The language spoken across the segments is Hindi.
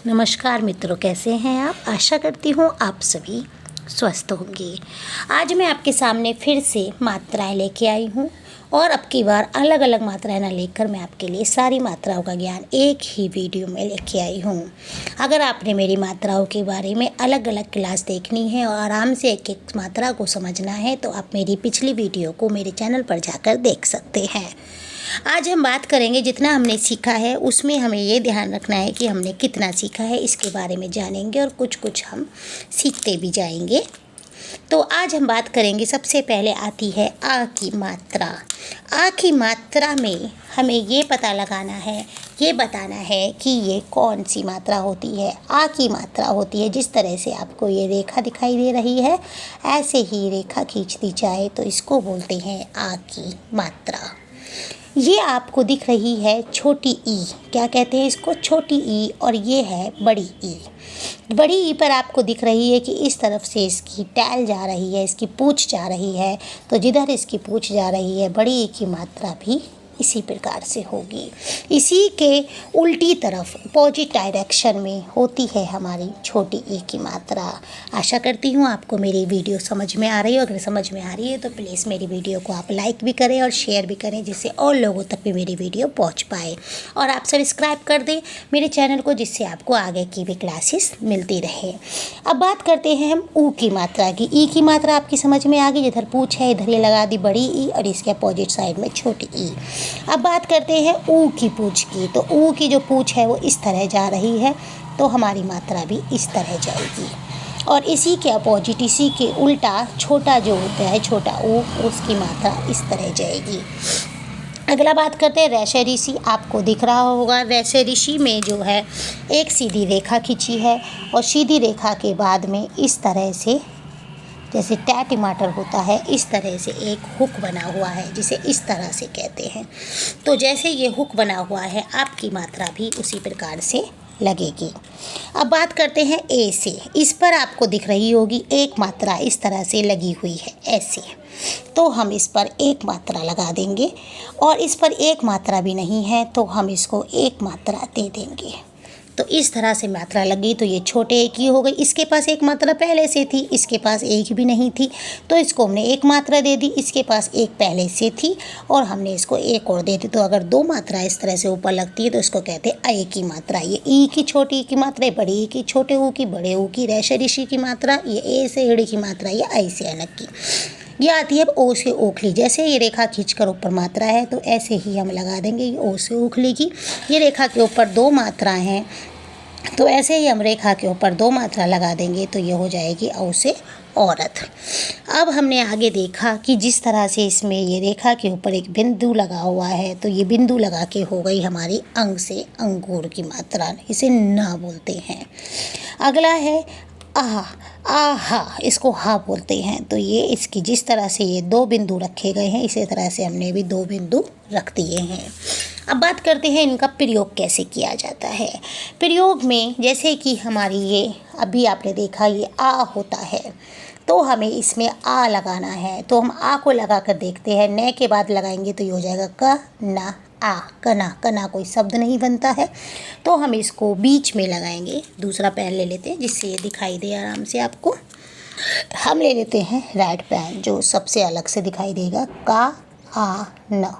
नमस्कार मित्रों, कैसे हैं आप। आशा करती हूँ आप सभी स्वस्थ होंगे। आज मैं आपके सामने फिर से मात्राएं लेके आई हूँ और अब की बार अलग अलग मात्राएं ना लेकर मैं आपके लिए सारी मात्राओं का ज्ञान एक ही वीडियो में लेके आई हूँ। अगर आपने मेरी मात्राओं के बारे में अलग अलग क्लास देखनी है और आराम से एक एक मात्रा को समझना है तो आप मेरी पिछली वीडियो को मेरे चैनल पर जाकर देख सकते हैं। आज हम बात करेंगे जितना हमने सीखा है उसमें हमें ये ध्यान रखना है कि हमने कितना सीखा है, इसके बारे में जानेंगे और कुछ कुछ हम सीखते भी जाएंगे। तो आज हम बात करेंगे, सबसे पहले आती है आ की मात्रा। आ की मात्रा में हमें ये पता लगाना है, ये बताना है कि ये कौन सी मात्रा होती है। आ की मात्रा होती है, जिस तरह से आपको ये रेखा दिखाई दे रही है ऐसे ही रेखा खींच दी जाए तो इसको बोलते हैं आ की मात्रा। ये आपको दिख रही है छोटी ई, क्या कहते हैं इसको, छोटी ई, और ये है बड़ी ई। बड़ी ई पर आपको दिख रही है कि इस तरफ से इसकी टैल जा रही है, इसकी पूँछ जा रही है, तो जिधर इसकी पूँछ जा रही है बड़ी ई की मात्रा भी इसी प्रकार से होगी। इसी के उल्टी तरफ अपोजिट डायरेक्शन में होती है हमारी छोटी ई की मात्रा। आशा करती हूँ आपको मेरी वीडियो समझ में आ रही है। अगर समझ में आ रही है तो प्लीज़ मेरी वीडियो को आप लाइक भी करें और शेयर भी करें, जिससे और लोगों तक भी मेरी वीडियो पहुँच पाए। और आप सब्सक्राइब कर दें मेरे चैनल को, जिससे आपको आगे की भी क्लासेस मिलती रहे। अब बात करते हैं हम ऊ की मात्रा की। ई की मात्रा आपकी समझ में आ गई, जिधर पूँछ है इधर ये लगा दी बड़ी ई और इसके अपोजिट साइड में छोटी ई। अब बात करते हैं ऊ की पूँछ की। तो ऊ की जो पूँछ है वो इस तरह जा रही है, तो हमारी मात्रा भी इस तरह जाएगी। और इसी के अपोजिट, इसी के उल्टा छोटा जो होता है छोटा ऊ, उसकी मात्रा इस तरह जाएगी। अगला बात करते हैं रेशा ऋषि। आपको दिख रहा होगा रेशा ऋषि में जो है एक सीधी रेखा खींची है और सीधी रेखा के बाद में इस तरह से, जैसे टमाटर होता है, इस तरह से एक हुक बना हुआ है, जिसे इस तरह से कहते हैं। तो जैसे ये हुक बना हुआ है आपकी मात्रा भी उसी प्रकार से लगेगी। अब बात करते हैं ए से। इस पर आपको दिख रही होगी एक मात्रा इस तरह से लगी हुई है ऐसे, तो हम इस पर एक मात्रा लगा देंगे। और इस पर एक मात्रा भी नहीं है तो हम इसको एक मात्रा दे देंगे। तो इस तरह से मात्रा लगी तो ये छोटे एक की हो गई। इसके पास एक मात्रा पहले से थी, इसके पास एक भी नहीं थी, तो इसको हमने एक मात्रा दे दी। इसके पास एक पहले से थी और हमने इसको एक और दे दी। तो अगर दो मात्रा इस तरह से ऊपर लगती है तो इसको कहते हैं ए की मात्रा। ये ई की छोटी ई की मात्रा है, बड़ी ई की छोटे ऊ की, बड़े ऊ की रेशा ऋषि की मात्रा, ये ए से एड़ी की मात्रा, ये आई से अलग की। ये आती है ओ से ओखली। जैसे ये रेखा खींचकर ऊपर मात्रा है तो ऐसे ही हम लगा देंगे ये ओ से ओखली की। ये रेखा के ऊपर दो मात्राएं हैं तो ऐसे ही हम रेखा के ऊपर दो मात्रा लगा देंगे तो ये हो जाएगी औ से औरत। अब हमने आगे देखा कि जिस तरह से इसमें ये रेखा के ऊपर एक बिंदु लगा हुआ है तो ये बिंदु लगा के हो गई हमारी अंग से अंगूर की मात्रा, इसे ना बोलते हैं। अगला है आहा। आहा, इसको हा बोलते हैं। तो ये इसकी जिस तरह से ये दो बिंदु रखे गए हैं इसी तरह से हमने भी दो बिंदु रख दिए हैं। अब बात करते हैं इनका प्रयोग कैसे किया जाता है। प्रयोग में जैसे कि हमारी ये अभी आपने देखा ये आ होता है तो हमें इसमें आ लगाना है, तो हम आ को लगा कर देखते हैं। न के बाद लगाएंगे तो ये हो जाएगा क ना आ, कना। कना कोई शब्द नहीं बनता है तो हम इसको बीच में लगाएंगे। दूसरा पेन ले लेते हैं जिससे ये दिखाई दे आराम से आपको। हम ले लेते हैं रेड पेन जो सबसे अलग से दिखाई देगा, का आ न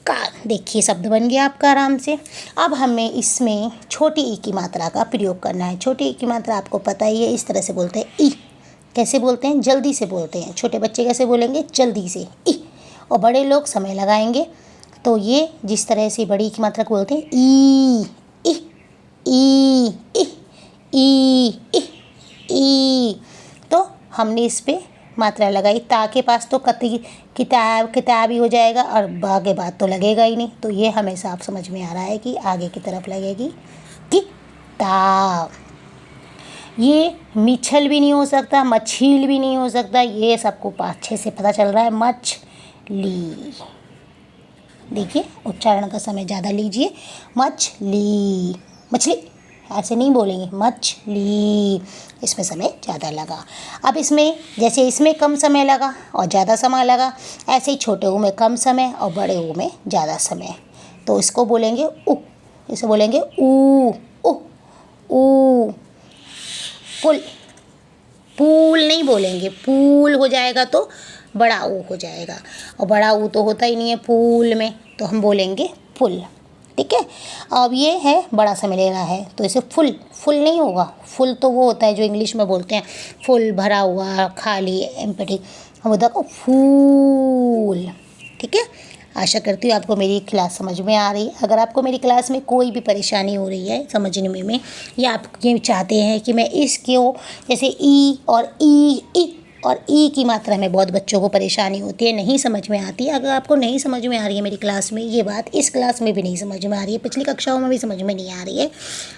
का। देखिए शब्द बन गया आपका आराम से। अब हमें इसमें छोटी ई की मात्रा का प्रयोग करना है। छोटी ई की मात्रा आपको पता ही है, इस तरह से बोलते हैं ई। कैसे बोलते हैं? जल्दी से बोलते हैं। छोटे बच्चे कैसे बोलेंगे? जल्दी से ई। और बड़े लोग समय लगाएंगे। तो ये जिस तरह से बड़ी की मात्रा को बोलते हैं ई ई ई ई ई ई ई। तो हमने इस पे मात्रा लगाई। ता के पास तो किताब ही हो जाएगा और बा के बाद तो लगेगा ही नहीं। तो ये हमें साफ समझ में आ रहा है कि आगे की तरफ लगेगी किताब। ये मिछल भी नहीं हो सकता, मछील भी नहीं हो सकता, ये सबको अच्छे से पता चल रहा है। मछली। देखिए उच्चारण का समय ज़्यादा लीजिए। मछली, मछली ऐसे नहीं बोलेंगे, मछली। इसमें समय ज़्यादा लगा। अब इसमें जैसे इसमें कम समय लगा और ज़्यादा समय लगा, ऐसे ही छोटे ऊ में कम समय और बड़े ऊ में ज़्यादा समय। तो इसको बोलेंगे उ, इसे बोलेंगे ऊ उ नहीं बोलेंगे, फूल हो जाएगा तो बड़ा ऊ हो जाएगा, और बड़ा ऊ तो होता ही नहीं है फूल में, तो हम बोलेंगे फुल। ठीक है, अब ये है बड़ा सा मिलेगा है, तो इसे फुल, फुल नहीं होगा। फुल तो वो होता है जो इंग्लिश में बोलते हैं फुल, भरा हुआ, खाली, एम्प्टी। हम होता है फूल। ठीक है, आशा करती हूँ आपको मेरी क्लास समझ में आ रही है। अगर आपको मेरी क्लास में कोई भी परेशानी हो रही है समझने में, या आप ये चाहते हैं कि मैं इसको जैसे ई और ई की मात्रा में बहुत बच्चों को परेशानी होती है, नहीं समझ में आती है। अगर आपको नहीं समझ में आ रही है मेरी क्लास में ये बात, इस क्लास में भी नहीं समझ में आ रही है, पिछली कक्षाओं में भी समझ में नहीं आ रही है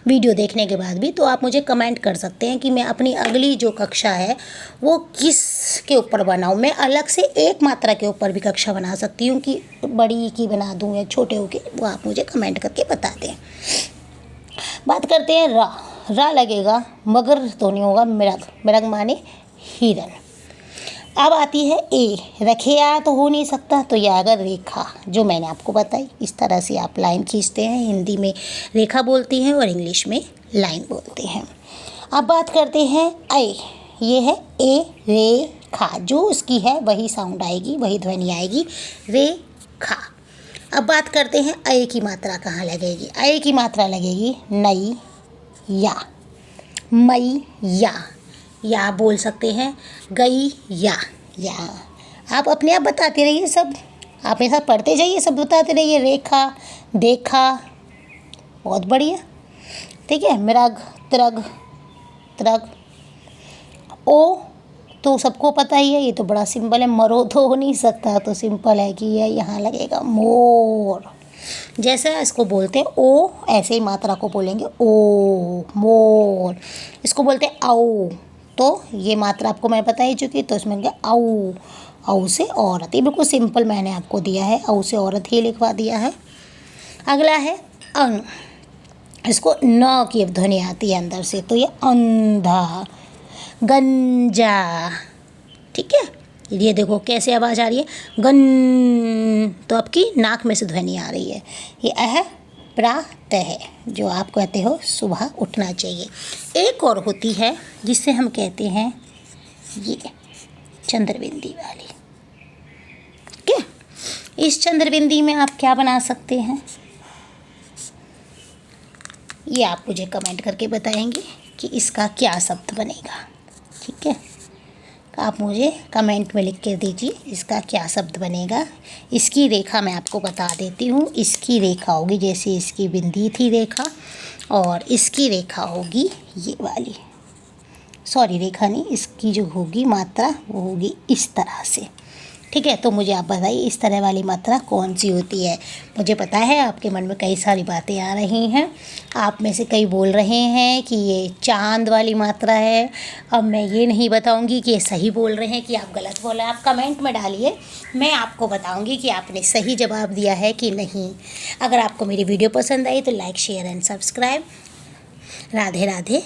वीडियो देखने के बाद भी, तो आप मुझे कमेंट कर सकते हैं कि मैं अपनी अगली जो कक्षा है वो किस के ऊपर बनाऊँ। मैं अलग से एक मात्रा के ऊपर भी कक्षा बना सकती हूँ कि बड़ी की बना दूँ या छोटे हो के, वो आप मुझे कमेंट करके बता दें। बात करते हैं रा लगेगा, मगर तो नहीं होगा, मृग माने हिरन। अब आती है ए, रखिया तो हो नहीं सकता, तो यह अगर रेखा जो मैंने आपको बताई, इस तरह से आप लाइन खींचते हैं। हिंदी में रेखा बोलती हैं और इंग्लिश में लाइन बोलते हैं। अब बात करते हैं ए, ये है ए रेखा, जो उसकी है वही साउंड आएगी, वही ध्वनि आएगी, रेखा। अब बात करते हैं ए की मात्रा कहाँ लगेगी। ए की मात्रा लगेगी नई या, मई या बोल सकते हैं, गई या। आप अपने आप बताते रहिए, सब आप मेरे साथ पढ़ते जाइए, सब बताते रहिए। रेखा, देखा, बहुत बढ़िया। ठीक है, मृग, त्रग। ओ तो सबको पता ही है, ये तो बड़ा सिंपल है, मरो तो हो नहीं सकता, तो सिंपल है कि ये यहाँ लगेगा मोर। जैसे इसको बोलते हैं ओ, ऐसे ही मात्रा को बोलेंगे ओ, मोर। इसको बोलते हैं औ, तो ये मात्रा आपको मैं बता ही चुकी, तो इसमें क्या औ से औरत। ये बिल्कुल सिंपल मैंने आपको दिया है, औ से औरत ही लिखवा दिया है। अगला है अंग, इसको न की ध्वनि आती है अंदर से, तो ये अंधा, गंजा। ठीक है, ये देखो कैसे आवाज़ आ रही है, गन, तो आपकी नाक में से ध्वनि आ रही है। ये प्रातः, जो आप कहते हो सुबह उठना चाहिए। एक और होती है जिससे हम कहते हैं ये चंद्रबिंदी वाली। ठीक है, इस चंद्रबिंदी में आप क्या बना सकते हैं, ये आप मुझे कमेंट करके बताएंगे कि इसका क्या शब्द बनेगा। ठीक है, आप मुझे कमेंट में लिख कर दीजिए इसका क्या शब्द बनेगा। इसकी रेखा मैं आपको बता देती हूँ। इसकी रेखा होगी, जैसे इसकी बिंदी थी रेखा, और इसकी रेखा होगी ये वाली, सॉरी रेखा नहीं, इसकी जो होगी मात्रा वो होगी इस तरह से। ठीक है, तो मुझे आप बताइए इस तरह वाली मात्रा कौन सी होती है। मुझे पता है आपके मन में कई सारी बातें आ रही हैं, आप में से कई बोल रहे हैं कि ये चांद वाली मात्रा है। अब मैं ये नहीं बताऊंगी कि ये सही बोल रहे हैं कि आप गलत बोल रहे हैं। आप कमेंट में डालिए, मैं आपको बताऊंगी कि आपने सही जवाब दिया है कि नहीं। अगर आपको मेरी वीडियो पसंद आई तो like, share and subscribe. Radhe Radhe.